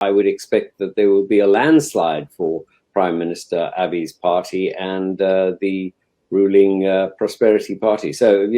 I would expect that there will be a landslide for Prime Minister Abiy's party and the ruling Prosperity Party. So,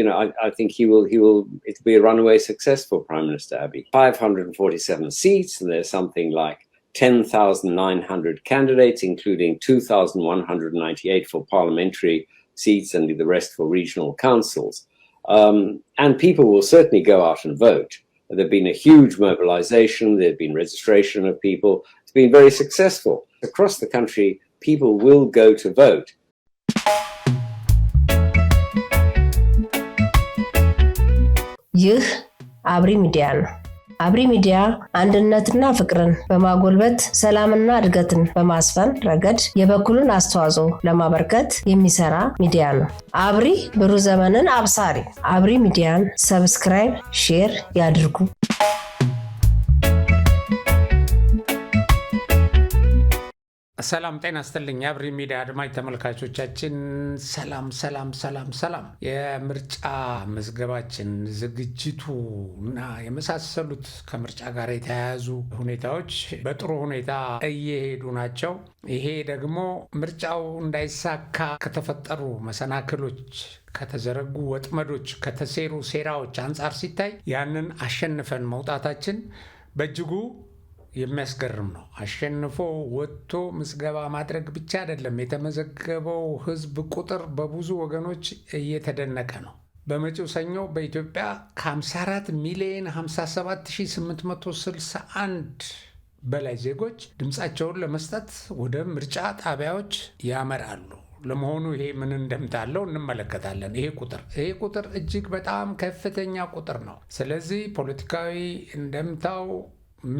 I think it'll be a runaway success for Prime Minister Abiy. 547 seats, and there's something like 10,900 candidates, including 2,198 for parliamentary seats and the rest for regional councils. And people will certainly go out and vote. There's been a huge mobilization. There's been registration of people. It's been very successful. Across the country, people will go to vote. ይህ አብሪ ሚዲያ ነው። አብሪ ሚዲያ አንድነትና ፍቅርን በማጎልበት ሰላምና እድገትን በማስፈን ረገድ የበኩሉን አስተዋጽኦ ለማበርከት የሚሰራ ሚዲያ ነው። አብሪ ብሩህ ዘመንን አብሳሪ። አብሪ ሚዲያን ሰብስክራይብ፣ ሼር ያድርጉ። ሰላም ጤና ይስጥልኝ። አብሪ ሚዲያ አድማጭ ተመልካቾቻችን ሰላም። የምርጫ መዝገባችን ዝግጅቱና የመሳሰሉት ከምርጫ ጋር የተያያዙ ሁኔታዎች በጥሩ ሁኔታ እየሄዱ ናቸው። ይሄ ደግሞ ምርጫው እንዳይሳካ ከተፈጠሩ መሰናክሎች፣ ከተዘረጉ ወጥመዶች፣ ከተሴሩ ሴራዎች አንጻር ሲታይ ያንን አሸንፈን መውጣታችን በእጅጉ የሚያስገርም ነው። አሸንፎ ወጥቶ ምዝገባ ማድረግ ብቻ አይደለም፣ የተመዘገበው ህዝብ ቁጥር በብዙ ወገኖች እየተደነቀ ነው። በመጪው ሰኞ በኢትዮጵያ ከ54 ሚሊዮን 57861 በላይ ዜጎች ድምፃቸውን ለመስጠት ወደ ምርጫ ጣቢያዎች ያመራሉ። ለመሆኑ ይሄ ምን እንደምታለው እንመለከታለን። ይሄ ቁጥር እጅግ በጣም ከፍተኛ ቁጥር ነው። ስለዚህ ፖለቲካዊ እንደምታው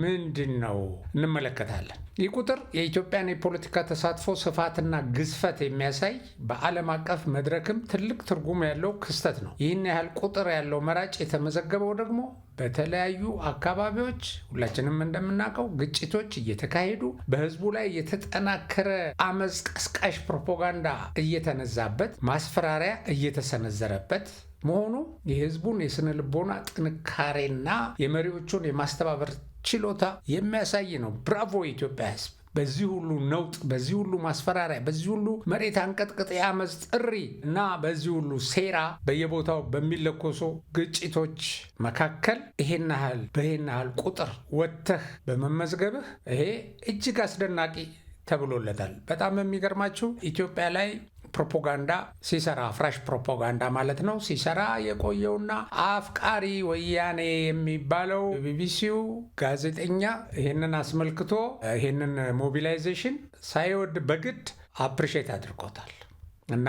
ምንድን ነው እንመለከታለን። ይህ ቁጥር የኢትዮጵያን የፖለቲካ ተሳትፎ ስፋትና ግዝፈት የሚያሳይ በዓለም አቀፍ መድረክም ትልቅ ትርጉም ያለው ክስተት ነው። ይህን ያህል ቁጥር ያለው መራጭ የተመዘገበው ደግሞ በተለያዩ አካባቢዎች ሁላችንም እንደምናውቀው ግጭቶች እየተካሄዱ በህዝቡ ላይ የተጠናከረ አመፅ ቀስቃሽ ፕሮፓጋንዳ እየተነዛበት፣ ማስፈራሪያ እየተሰነዘረበት መሆኑ የህዝቡን የስነ ልቦና ጥንካሬና የመሪዎቹን የማስተባበር ችሎታ የሚያሳይ ነው። ብራቮ የኢትዮጵያ ህዝብ! በዚህ ሁሉ ነውጥ፣ በዚህ ሁሉ ማስፈራሪያ፣ በዚህ ሁሉ መሬት አንቀጥቅጥ የአመፅ ጥሪ እና በዚህ ሁሉ ሴራ በየቦታው በሚለኮሱ ግጭቶች መካከል ይሄን ያህል ቁጥር ወጥተህ በመመዝገብህ ይሄ እጅግ አስደናቂ ተብሎለታል። በጣም የሚገርማችሁ ኢትዮጵያ ላይ ፕሮፓጋንዳ ሲሰራ፣ ፍራሽ ፕሮፓጋንዳ ማለት ነው፣ ሲሰራ የቆየውና አፍቃሪ ወያኔ የሚባለው ቢቢሲው ጋዜጠኛ ይህንን አስመልክቶ ይህንን ሞቢላይዜሽን ሳይወድ በግድ አፕሪሼት አድርጎታል እና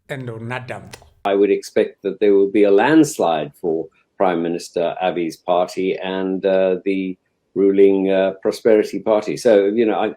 እንደው እናዳምጠው። I would expect that there will be a landslide for Prime Minister Abiy's party and the ruling Prosperity Party. So,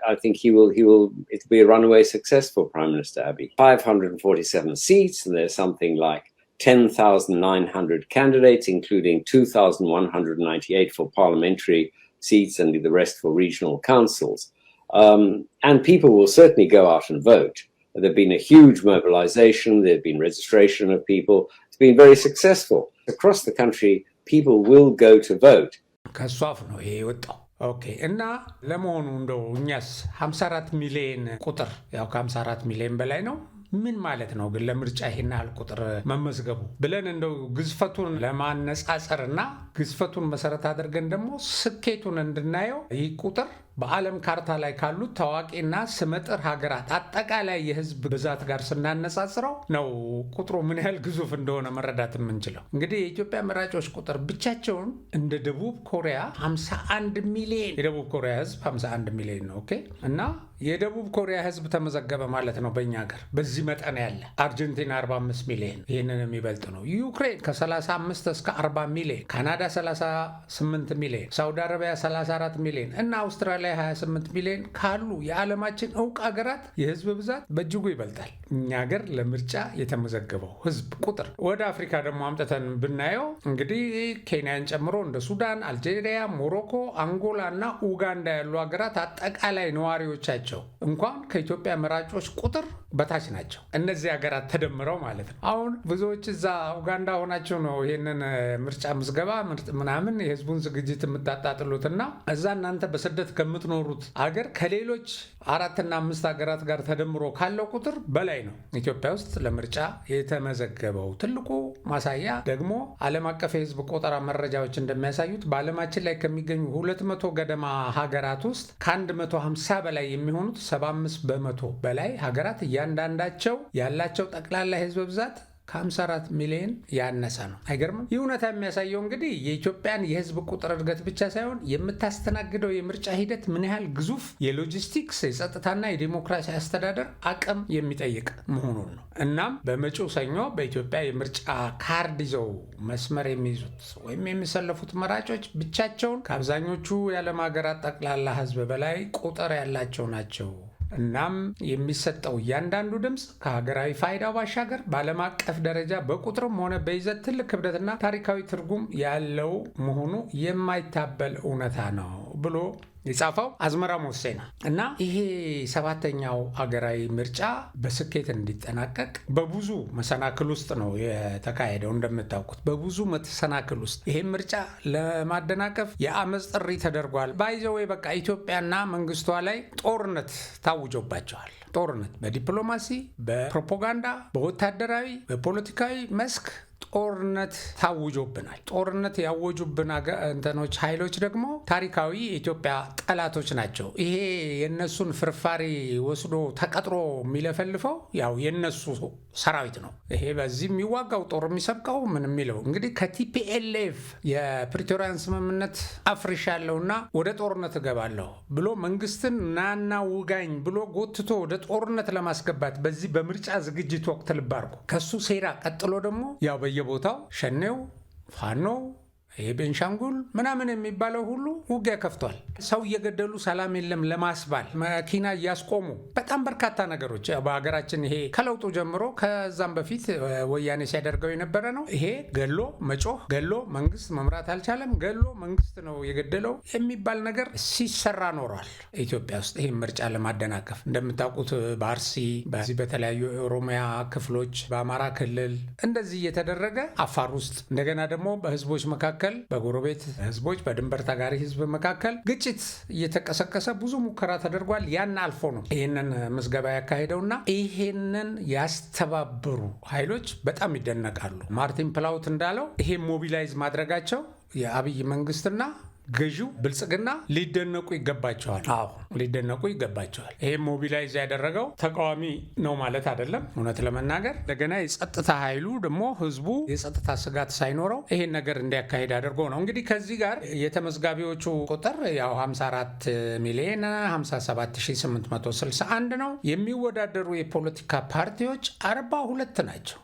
I think it'll be a runaway success for Prime Minister Abiy. 547 seats, and there's something like 10,900 candidates, including 2,198 for parliamentary seats and the rest for regional councils. And people will certainly go out and vote. There's been a huge mobilization. There's been registration of people. It's been very successful. Across the country, people will go to vote. ከሷፍ ነው ይሄ ወጣው። ኦኬ። እና ለመሆኑ እንደው እኛስ 54 ሚሊዮን ቁጥር ያው ከ54 ሚሊዮን በላይ ነው። ምን ማለት ነው ግን ለምርጫ ይሄን ያህል ቁጥር መመዝገቡ ብለን እንደው ግዝፈቱን ለማነጻጸርና ግዝፈቱን መሰረት አድርገን ደግሞ ስኬቱን እንድናየው ይህ ቁጥር በዓለም ካርታ ላይ ካሉት ታዋቂና ስመጥር ሀገራት አጠቃላይ የህዝብ ብዛት ጋር ስናነጻጽረው ነው ቁጥሩ ምን ያህል ግዙፍ እንደሆነ መረዳት የምንችለው። እንግዲህ የኢትዮጵያ መራጮች ቁጥር ብቻቸውን እንደ ደቡብ ኮሪያ 51 ሚሊዮን፣ የደቡብ ኮሪያ ህዝብ 51 ሚሊዮን ነው። ኦኬ። እና የደቡብ ኮሪያ ህዝብ ተመዘገበ ማለት ነው በእኛ ሀገር በዚህ መጠን ያለ። አርጀንቲና 45 ሚሊዮን፣ ይህንን የሚበልጥ ነው። ዩክሬን ከ35 እስከ 40 ሚሊዮን፣ ካናዳ 38 ሚሊዮን፣ ሳውዲ አረቢያ 34 ሚሊዮን እና አውስትራሊያ 28 ሚሊዮን ካሉ የዓለማችን እውቅ ሀገራት የህዝብ ብዛት በእጅጉ ይበልጣል እኛ ሀገር ለምርጫ የተመዘገበው ህዝብ ቁጥር። ወደ አፍሪካ ደግሞ አምጥተን ብናየው እንግዲህ ኬንያን ጨምሮ እንደ ሱዳን፣ አልጄሪያ፣ ሞሮኮ፣ አንጎላ እና ኡጋንዳ ያሉ ሀገራት አጠቃላይ ነዋሪዎቻቸው እንኳን ከኢትዮጵያ መራጮች ቁጥር በታች ናቸው እነዚህ ሀገራት ተደምረው ማለት ነው። አሁን ብዙዎች እዛ ኡጋንዳ ሆናቸው ነው ይህንን ምርጫ ምዝገባ ምናምን የህዝቡን ዝግጅት የምታጣጥሉትና እዛ እናንተ በስደት ከምትኖሩት አገር ከሌሎች 4 እና 5 ሀገራት ጋር ተደምሮ ካለው ቁጥር በላይ ነው ኢትዮጵያ ውስጥ ለምርጫ የተመዘገበው። ትልቁ ማሳያ ደግሞ ዓለም አቀፍ የህዝብ ቆጠራ መረጃዎች እንደሚያሳዩት በዓለማችን ላይ ከሚገኙ 200 ገደማ ሀገራት ውስጥ ከ150 በላይ የሚሆኑት 75% በላይ ሀገራት እያንዳንዳቸው ያላቸው ጠቅላላ የህዝብ ብዛት ከ54 ሚሊዮን ያነሰ ነው። አይገርምም? ይህ እውነታ የሚያሳየው እንግዲህ የኢትዮጵያን የህዝብ ቁጥር እድገት ብቻ ሳይሆን የምታስተናግደው የምርጫ ሂደት ምን ያህል ግዙፍ የሎጂስቲክስ የጸጥታና የዲሞክራሲ አስተዳደር አቅም የሚጠይቅ መሆኑን ነው። እናም በመጪው ሰኞ በኢትዮጵያ የምርጫ ካርድ ይዘው መስመር የሚይዙት ወይም የሚሰለፉት መራጮች ብቻቸውን ከአብዛኞቹ የዓለም ሀገራት ጠቅላላ ህዝብ በላይ ቁጥር ያላቸው ናቸው። እናም የሚሰጠው እያንዳንዱ ድምፅ ከሀገራዊ ፋይዳው ባሻገር በዓለም አቀፍ ደረጃ በቁጥርም ሆነ በይዘት ትልቅ ክብደትና ታሪካዊ ትርጉም ያለው መሆኑ የማይታበል እውነታ ነው ብሎ የጻፈው አዝመራ ሞሴ ነው። እና ይሄ 7ኛው አገራዊ ምርጫ በስኬት እንዲጠናቀቅ በብዙ መሰናክል ውስጥ ነው የተካሄደው። እንደምታውቁት በብዙ መሰናክል ውስጥ ይሄን ምርጫ ለማደናቀፍ የአመፅ ጥሪ ተደርጓል። ባይዘው በቃ ኢትዮጵያና መንግስቷ ላይ ጦርነት ታውጆባቸዋል። ጦርነት በዲፕሎማሲ፣ በፕሮፓጋንዳ፣ በወታደራዊ፣ በፖለቲካዊ መስክ ጦርነት ታውጆብናል። ጦርነት ያወጁብን እንትኖች ኃይሎች ደግሞ ታሪካዊ የኢትዮጵያ ጠላቶች ናቸው። ይሄ የነሱን ፍርፋሪ ወስዶ ተቀጥሮ የሚለፈልፈው ያው የነሱ ሰራዊት ነው። ይሄ በዚህ የሚዋጋው ጦር የሚሰብቀው ምን የሚለው እንግዲህ ከቲፒኤልኤፍ የፕሪቶሪያን ስምምነት አፍርሻለሁና ወደ ጦርነት እገባለሁ ብሎ መንግስትን ናና ውጋኝ ብሎ ጎትቶ ወደ ጦርነት ለማስገባት በዚህ በምርጫ ዝግጅት ወቅት ልባርኩ ከሱ ሴራ ቀጥሎ ደግሞ ያው በየቦታው ሸኔው፣ ፋኖ፣ ቤንሻንጉል ምናምን የሚባለው ሁሉ ውጊያ ከፍቷል። ሰው እየገደሉ ሰላም የለም ለማስባል መኪና እያስቆሙ በጣም በርካታ ነገሮች በሀገራችን ይሄ ከለውጡ ጀምሮ ከዛም በፊት ወያኔ ሲያደርገው የነበረ ነው። ይሄ ገሎ መጮህ፣ ገሎ መንግስት መምራት አልቻለም፣ ገሎ መንግስት ነው የገደለው የሚባል ነገር ሲሰራ ኖሯል ኢትዮጵያ ውስጥ ይሄ ምርጫ ለማደናቀፍ። እንደምታውቁት በአርሲ በዚህ በተለያዩ የኦሮሚያ ክፍሎች፣ በአማራ ክልል እንደዚህ እየተደረገ አፋር ውስጥ እንደገና ደግሞ በህዝቦች መካከል በጎረቤት ህዝቦች በድንበር ተጋሪ ህዝብ መካከል ግጭት እየተቀሰቀሰ ብዙ ሙከራ ተደርጓል። ያን አልፎ ነው ይህንን ምዝገባ ያካሄደውና ይህንን ያስተባበሩ ኃይሎች በጣም ይደነቃሉ። ማርቲን ፕላውት እንዳለው ይሄ ሞቢላይዝ ማድረጋቸው የአብይ መንግስትና ገዢው ብልጽግና ሊደነቁ ይገባቸዋል። አዎ ሊደነቁ ይገባቸዋል። ይሄ ሞቢላይዝ ያደረገው ተቃዋሚ ነው ማለት አይደለም። እውነት ለመናገር እንደገና የጸጥታ ኃይሉ ደግሞ ህዝቡ የጸጥታ ስጋት ሳይኖረው ይሄን ነገር እንዲያካሄድ አድርጎ ነው። እንግዲህ ከዚህ ጋር የተመዝጋቢዎቹ ቁጥር ያው 54 ሚሊዮን 57861 ነው። የሚወዳደሩ የፖለቲካ ፓርቲዎች 42 ናቸው።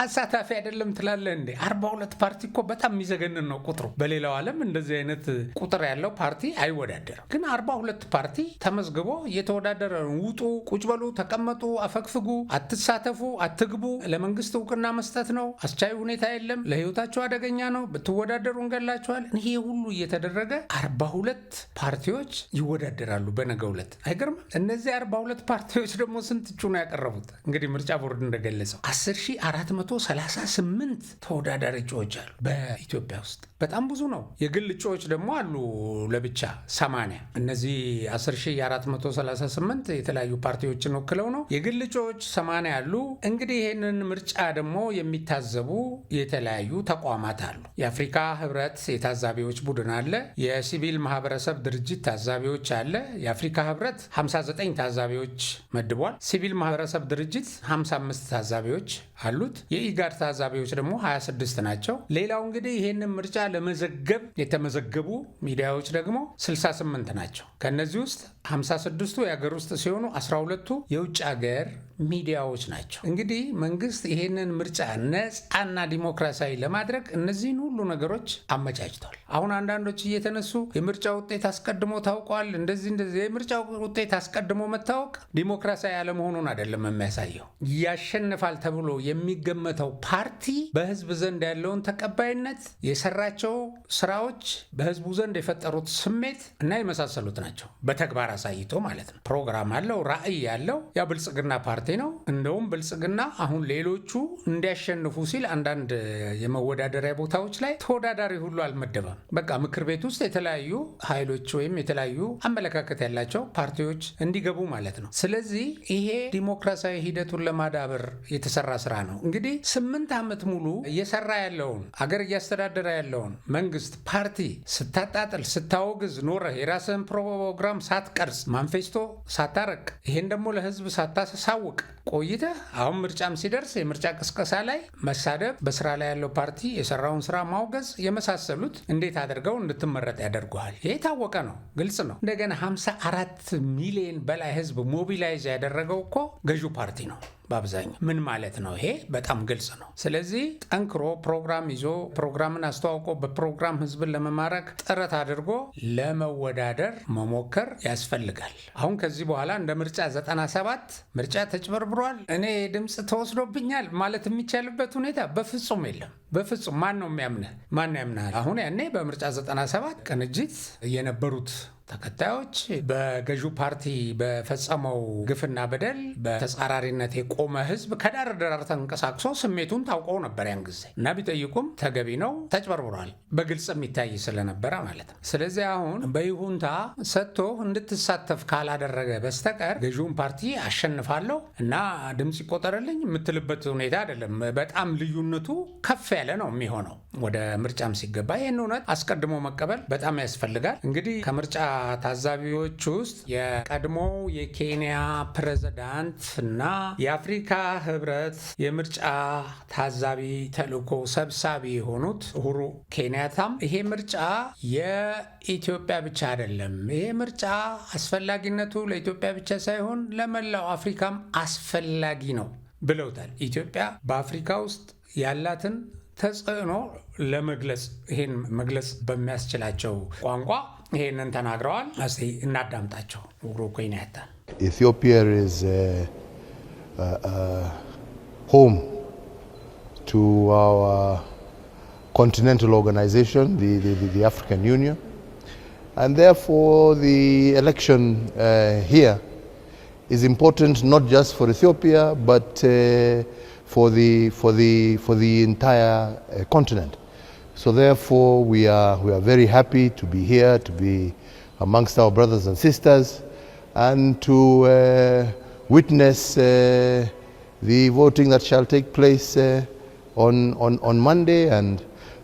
አሳታፊ አይደለም ትላለህ እንዴ? 42 ፓርቲ እኮ በጣም የሚዘገንን ነው ቁጥሩ። በሌላው ዓለም እንደዚህ አይነት ቁጥር ያለው ፓርቲ አይወዳደርም። ግን 42 ፓርቲ ተመዝግቦ እየተወዳደረ ውጡ፣ ቁጭ በሉ፣ ተቀመጡ፣ አፈግፍጉ፣ አትሳተፉ፣ አትግቡ፣ ለመንግስት እውቅና መስጠት ነው፣ አስቻይ ሁኔታ የለም፣ ለህይወታቸው አደገኛ ነው፣ ብትወዳደሩ እንገላቸዋል። ይሄ ሁሉ እየተደረገ 42 ፓርቲዎች ይወዳደራሉ በነገው ዕለት። አይገርምም? እነዚህ 42 ፓርቲዎች ደግሞ ስንት እጩ ነው ያቀረቡት? እንግዲህ ምርጫ ቦርድ እንደገለጸው 10438 ተወዳዳሪ እጩዎች አሉ በኢትዮጵያ ውስጥ። በጣም ብዙ ነው። የግል እጩዎች ደግሞ አሉ ለብቻ 80። እነዚህ 10438 የተለያዩ ፓርቲዎችን ወክለው ነው። የግል እጩዎች 80 አሉ። እንግዲህ ይህንን ምርጫ ደግሞ የሚታዘቡ የተለያዩ ተቋማት አሉ። የአፍሪካ ህብረት የታዛቢዎች ቡድን አለ። የሲቪል ማህበረሰብ ድርጅት ታዛቢዎች አለ። የአፍሪካ ህብረት 59 ታዛቢዎች መድቧል። ሲቪል ማህበረሰብ ድርጅት 55 ታዛቢዎች አሉት። የኢጋድ ታዛቢዎች ደግሞ 26 ናቸው። ሌላው እንግዲህ ይህንን ምርጫ ለመዘገብ የተመዘገቡ ሚዲያዎች ደግሞ 68 ናቸው። ከነዚህ ውስጥ 56ቱ የሀገር ውስጥ ሲሆኑ 12ቱ የውጭ ሀገር ሚዲያዎች ናቸው። እንግዲህ መንግስት ይሄንን ምርጫ ነፃና ዲሞክራሲያዊ ለማድረግ እነዚህን ሁሉ ነገሮች አመቻችቷል። አሁን አንዳንዶች እየተነሱ የምርጫ ውጤት አስቀድሞ ታውቋል፣ እንደዚህ የምርጫ ውጤት አስቀድሞ መታወቅ ዲሞክራሲያዊ ያለመሆኑን አይደለም የሚያሳየው። ያሸንፋል ተብሎ የሚገመተው ፓርቲ በህዝብ ዘንድ ያለውን ተቀባይነት፣ የሰራቸው ስራዎች በህዝቡ ዘንድ የፈጠሩት ስሜት እና የመሳሰሉት ናቸው። በተግባር አሳይቶ ማለት ነው። ፕሮግራም አለው፣ ራዕይ ያለው ያ ብልጽግና ፓርቲ ነው። እንደውም ብልጽግና አሁን ሌሎቹ እንዲያሸንፉ ሲል አንዳንድ የመወዳደሪያ ቦታዎች ላይ ተወዳዳሪ ሁሉ አልመደበም። በቃ ምክር ቤት ውስጥ የተለያዩ ኃይሎች ወይም የተለያዩ አመለካከት ያላቸው ፓርቲዎች እንዲገቡ ማለት ነው። ስለዚህ ይሄ ዲሞክራሲያዊ ሂደቱን ለማዳበር የተሰራ ስራ ነው። እንግዲህ 8 ዓመት ሙሉ እየሰራ ያለውን አገር እያስተዳደረ ያለውን መንግስት ፓርቲ ስታጣጥል ስታወግዝ ኖረህ የራስህን ፕሮግራም ሳትቀርጽ ማንፌስቶ ሳታረቅ ይሄን ደግሞ ለህዝብ ሳታሳውቅ ቆይተህ አሁን ምርጫም ሲደርስ የምርጫ ቅስቀሳ ላይ መሳደብ፣ በስራ ላይ ያለው ፓርቲ የሰራውን ስራ ማውገዝ የመሳሰሉት እንዴት አድርገው እንድትመረጥ ያደርጉሃል። ይሄ የታወቀ ነው፣ ግልጽ ነው። እንደገና 54 ሚሊዮን በላይ ህዝብ ሞቢላይዝ ያደረገው እኮ ገዢው ፓርቲ ነው በአብዛኛው። ምን ማለት ነው? ይሄ በጣም ግልጽ ነው። ስለዚህ ጠንክሮ ፕሮግራም ይዞ ፕሮግራምን አስተዋውቆ በፕሮግራም ህዝብን ለመማረክ ጥረት አድርጎ ለመወዳደር መሞከር ያስፈልጋል። አሁን ከዚህ በኋላ እንደ ምርጫ 97 ምርጫ ተጭበርብሯል፣ እኔ ድምፅ ተወስዶብኛል ማለት የሚቻልበት ሁኔታ በፍጹም የለም። በፍጹም ማን ነው የሚያምንህ? ማን ያምናል? አሁን ያኔ በምርጫ 97 ቅንጅት የነበሩት ተከታዮች በገዢው ፓርቲ በፈጸመው ግፍና በደል በተጻራሪነት የቆመ ህዝብ ከዳር ዳር ተንቀሳቅሶ ስሜቱን ታውቀው ነበር ያን ጊዜ እና ቢጠይቁም ተገቢ ነው፣ ተጭበርብሯል በግልጽ የሚታይ ስለነበረ ማለት ነው። ስለዚህ አሁን በይሁንታ ሰጥቶ እንድትሳተፍ ካላደረገ በስተቀር ገዢውን ፓርቲ አሸንፋለሁ እና ድምፅ ይቆጠርልኝ የምትልበት ሁኔታ አይደለም። በጣም ልዩነቱ ከፍ ያለ ነው የሚሆነው ወደ ምርጫም ሲገባ። ይህን እውነት አስቀድሞ መቀበል በጣም ያስፈልጋል። እንግዲህ ከምርጫ ታዛቢዎች ውስጥ የቀድሞው የኬንያ ፕሬዝዳንት እና የአፍሪካ ህብረት የምርጫ ታዛቢ ተልእኮ ሰብሳቢ የሆኑት ኡሁሩ ኬንያታም ይሄ ምርጫ የኢትዮጵያ ብቻ አይደለም፣ ይሄ ምርጫ አስፈላጊነቱ ለኢትዮጵያ ብቻ ሳይሆን ለመላው አፍሪካም አስፈላጊ ነው ብለውታል። ኢትዮጵያ በአፍሪካ ውስጥ ያላትን ተጽዕኖ ለመግለጽ ይሄን መግለጽ በሚያስችላቸው ቋንቋ ይሄንን ተናግረዋል። እስቲ እናዳምጣቸው። ኡሁሩ ኬንያታ Ethiopia is home to our continental organization, the African Union, and therefore the election here is important not just for Ethiopia but for the entire continent. So therefore we are very happy to be here, to be amongst our brothers and sisters, and to witness the voting that shall take place on Monday. And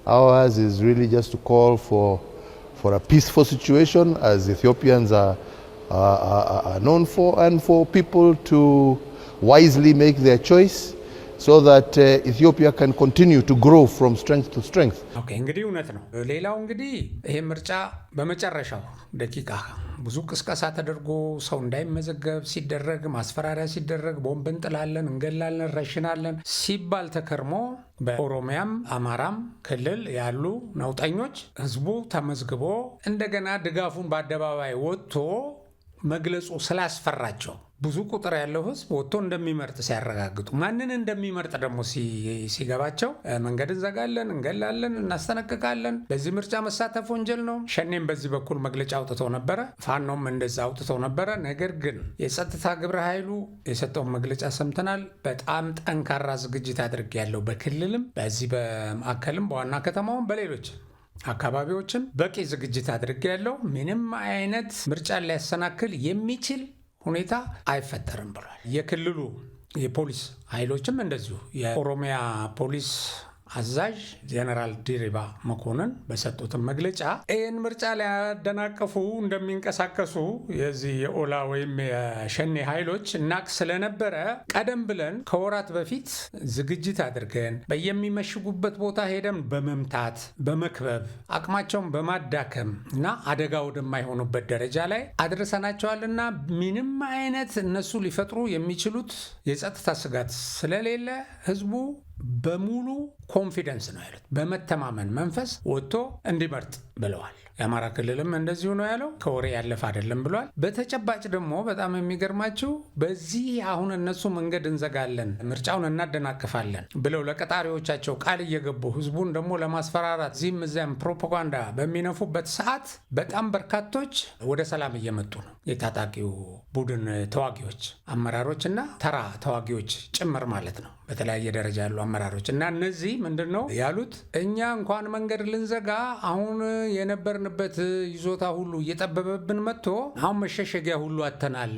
ours is really just to call for a peaceful situation, as Ethiopians are known for, and for people to wisely make their choice, so that Ethiopia can continue to grow from strength to strength. ኦኬ እንግዲህ እውነት ነው። ሌላው እንግዲህ ይሄ ምርጫ በመጨረሻው ደቂቃ ብዙ ቅስቀሳ ተደርጎ ሰው እንዳይመዘገብ ሲደረግ፣ ማስፈራሪያ ሲደረግ፣ ቦምብ እንጥላለን፣ እንገላለን፣ ረሽናለን ሲባል ተከርሞ በኦሮሚያም አማራም ክልል ያሉ ነውጠኞች ህዝቡ ተመዝግቦ እንደገና ድጋፉን በአደባባይ ወጥቶ መግለጹ ስላስፈራቸው ብዙ ቁጥር ያለው ህዝብ ወጥቶ እንደሚመርጥ ሲያረጋግጡ ማንን እንደሚመርጥ ደግሞ ሲገባቸው መንገድ እንዘጋለን፣ እንገላለን፣ እናስጠነቅቃለን፣ በዚህ ምርጫ መሳተፍ ወንጀል ነው። ሸኔም በዚህ በኩል መግለጫ አውጥተው ነበረ፣ ፋኖም እንደዛ አውጥተው ነበረ። ነገር ግን የጸጥታ ግብረ ኃይሉ የሰጠውን መግለጫ ሰምተናል። በጣም ጠንካራ ዝግጅት አድርጌያለሁ፣ በክልልም በዚህ በማዕከልም በዋና ከተማውም በሌሎች አካባቢዎችም በቂ ዝግጅት አድርጌያለሁ፣ ምንም አይነት ምርጫ ሊያሰናክል የሚችል ሁኔታ አይፈጠርም ብሏል። የክልሉ የፖሊስ ኃይሎችም እንደዚሁ የኦሮሚያ ፖሊስ አዛዥ ጀነራል ዲሪባ መኮንን በሰጡትን መግለጫ ይህን ምርጫ ሊያደናቀፉ እንደሚንቀሳቀሱ የዚህ የኦላ ወይም የሸኔ ኃይሎች እናቅ ስለነበረ ቀደም ብለን ከወራት በፊት ዝግጅት አድርገን በየሚመሽጉበት ቦታ ሄደን በመምታት በመክበብ አቅማቸውን በማዳከም እና አደጋ ወደማይሆኑበት ደረጃ ላይ አድርሰናቸዋልና ምንም አይነት እነሱ ሊፈጥሩ የሚችሉት የጸጥታ ስጋት ስለሌለ ህዝቡ በሙሉ ኮንፊደንስ ነው ያሉት፣ በመተማመን መንፈስ ወጥቶ እንዲመርጥ ብለዋል። የአማራ ክልልም እንደዚሁ ነው ያለው። ከወሬ ያለፈ አይደለም ብሏል። በተጨባጭ ደግሞ በጣም የሚገርማችሁ በዚህ አሁን እነሱ መንገድ እንዘጋለን፣ ምርጫውን እናደናቅፋለን ብለው ለቀጣሪዎቻቸው ቃል እየገቡ ህዝቡን ደግሞ ለማስፈራራት እዚህም እዚያም ፕሮፓጋንዳ በሚነፉበት ሰዓት በጣም በርካቶች ወደ ሰላም እየመጡ ነው። የታጣቂው ቡድን ተዋጊዎች አመራሮች እና ተራ ተዋጊዎች ጭምር ማለት ነው። በተለያየ ደረጃ ያሉ አመራሮች እና እነዚህ ምንድነው ያሉት? እኛ እንኳን መንገድ ልንዘጋ አሁን የነበርንበት ይዞታ ሁሉ እየጠበበብን መጥቶ አሁን መሸሸጊያ ሁሉ አተናል።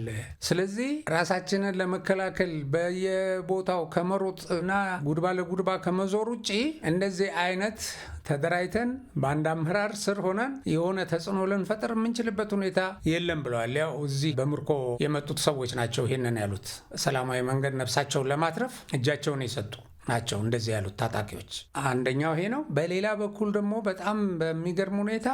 ስለዚህ ራሳችንን ለመከላከል በየቦታው ከመሮጥ እና ጉድባ ለጉድባ ከመዞር ውጪ እንደዚህ አይነት ተደራይተን በአንድ አመራር ስር ሆነን የሆነ ተጽዕኖ ልንፈጥር የምንችልበት ሁኔታ የለም ብለዋል። ያው እዚህ በምርኮ የመጡት ሰዎች ናቸው ይሄንን ያሉት። ሰላማዊ መንገድ ነፍሳቸውን ለማትረፍ እጃቸውን የሰጡ ናቸው እንደዚህ ያሉት ታጣቂዎች። አንደኛው ይሄ ነው። በሌላ በኩል ደግሞ በጣም በሚገርም ሁኔታ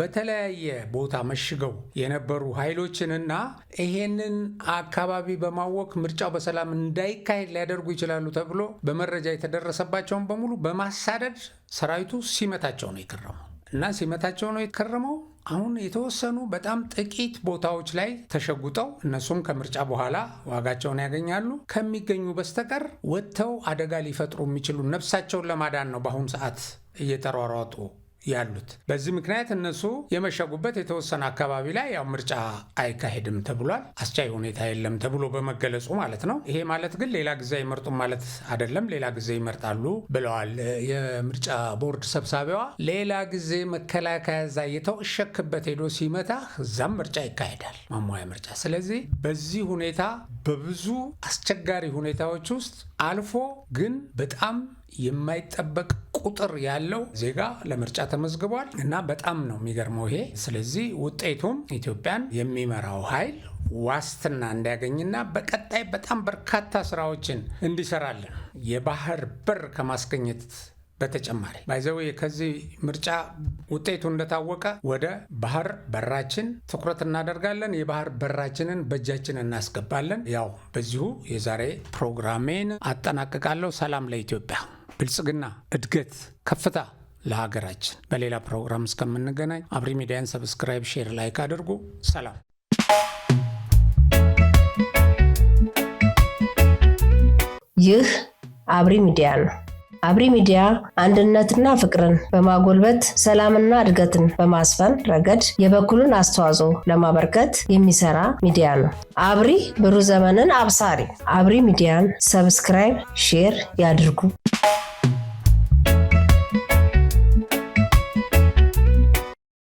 በተለያየ ቦታ መሽገው የነበሩ ኃይሎችንና ይሄንን አካባቢ በማወክ ምርጫው በሰላም እንዳይካሄድ ሊያደርጉ ይችላሉ ተብሎ በመረጃ የተደረሰባቸውን በሙሉ በማሳደድ ሰራዊቱ ሲመታቸው ነው የከረመው እና ሲመታቸው ነው የከረመው። አሁን የተወሰኑ በጣም ጥቂት ቦታዎች ላይ ተሸጉጠው እነሱም ከምርጫ በኋላ ዋጋቸውን ያገኛሉ። ከሚገኙ በስተቀር ወጥተው አደጋ ሊፈጥሩ የሚችሉ ነፍሳቸውን ለማዳን ነው በአሁኑ ሰዓት እየተሯሯጡ ያሉት። በዚህ ምክንያት እነሱ የመሸጉበት የተወሰነ አካባቢ ላይ ያው ምርጫ አይካሄድም ተብሏል። አስቻይ ሁኔታ የለም ተብሎ በመገለጹ ማለት ነው። ይሄ ማለት ግን ሌላ ጊዜ አይመርጡም ማለት አይደለም። ሌላ ጊዜ ይመርጣሉ ብለዋል የምርጫ ቦርድ ሰብሳቢዋ። ሌላ ጊዜ መከላከያ እዛ የተወሸክበት ሄዶ ሲመታ እዛም ምርጫ ይካሄዳል፣ ማሟያ ምርጫ። ስለዚህ በዚህ ሁኔታ በብዙ አስቸጋሪ ሁኔታዎች ውስጥ አልፎ ግን በጣም የማይጠበቅ ቁጥር ያለው ዜጋ ለምርጫ ተመዝግቧል እና በጣም ነው የሚገርመው ይሄ። ስለዚህ ውጤቱም ኢትዮጵያን የሚመራው ኃይል ዋስትና እንዲያገኝና በቀጣይ በጣም በርካታ ስራዎችን እንዲሰራልን የባህር በር ከማስገኘት በተጨማሪ ባይዘው ከዚህ ምርጫ ውጤቱ እንደታወቀ ወደ ባህር በራችን ትኩረት እናደርጋለን። የባህር በራችንን በእጃችን እናስገባለን። ያው በዚሁ የዛሬ ፕሮግራሜን አጠናቅቃለሁ። ሰላም ለኢትዮጵያ፣ ብልጽግና፣ እድገት፣ ከፍታ ለሀገራችን። በሌላ ፕሮግራም እስከምንገናኝ አብሪ ሚዲያን ሰብስክራይብ፣ ሼር፣ ላይክ አድርጉ። ሰላም። ይህ አብሪ ሚዲያ ነው። አብሪ ሚዲያ አንድነትና ፍቅርን በማጎልበት ሰላምና እድገትን በማስፈን ረገድ የበኩሉን አስተዋጽኦ ለማበርከት የሚሰራ ሚዲያ ነው። አብሪ ብሩህ ዘመንን አብሳሪ። አብሪ ሚዲያን ሰብስክራይብ፣ ሼር ያድርጉ።